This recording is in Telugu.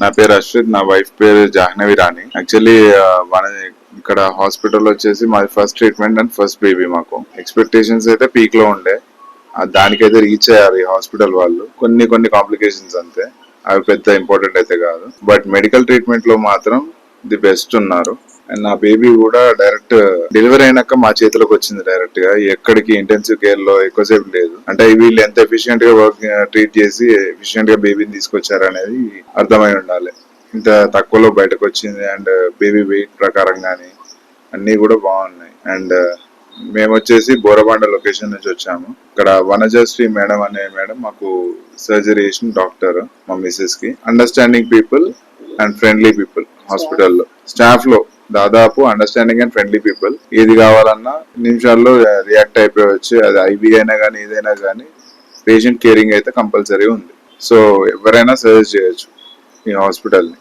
నా పేరు అశ్విత్, నా వైఫ్ పేరు జాహ్నవి రాణి. యాక్చువల్లీ మన ఇక్కడ హాస్పిటల్ వచ్చేసి మాది first treatment and first baby. మాకు ఎక్స్పెక్టేషన్స్ అయితే పీక్ లో ఉండే, దానికైతే రీచ్ అయ్యారు ఈ హాస్పిటల్ వాళ్ళు. కొన్ని కాంప్లికేషన్స్ అంతే, అవి పెద్ద ఇంపార్టెంట్ అయితే కాదు. బట్ మెడికల్ ట్రీట్మెంట్ లో మాత్రం ది బెస్ట్ ఉన్నారు. అండ్ నా బేబీ కూడా డైరెక్ట్ డెలివరీ అయినాక మా చేతిలోకి వచ్చింది డైరెక్ట్ గా. ఎక్కడికి ఇంటెన్సివ్ కేర్ లో ఎక్కువసేపు లేదు. అంటే వీళ్ళు ఎంత ఎఫిషియెంట్ గా వర్క్ ట్రీట్ చేసి ఎఫిషియెంట్ గా బేబీని తీసుకొచ్చారు అనేది అర్థమై ఉండాలి. ఇంత తక్కువలో బయటకు వచ్చింది. అండ్ బేబీ వెయిట్ ప్రకారం కానీ అన్ని కూడా బాగున్నాయి. అండ్ మేము వచ్చేసి బోరబండ లొకేషన్ నుంచి వచ్చాము. ఇక్కడ వనజశ్రీ మేడం అనే మేడం మాకు సర్జరీ చేసిన డాక్టర్. మా మిస్సెస్ కి understanding people and friendly people. హాస్పిటల్లో స్టాఫ్ లో దాదాపు అండర్స్టాండింగ్ అండ్ ఫ్రెండ్లీ పీపుల్. ఏది కావాలన్నా నిమిషాల్లో రియాక్ట్ అయిపోవచ్చు. అది ఐబీ అయినా కానీ ఏదైనా కానీ పేషెంట్ కేరింగ్ అయితే కంపల్సరీ ఉంది. సో ఎవరైనా సజెస్ట్ చేయొచ్చు ఈ హాస్పిటల్ ని.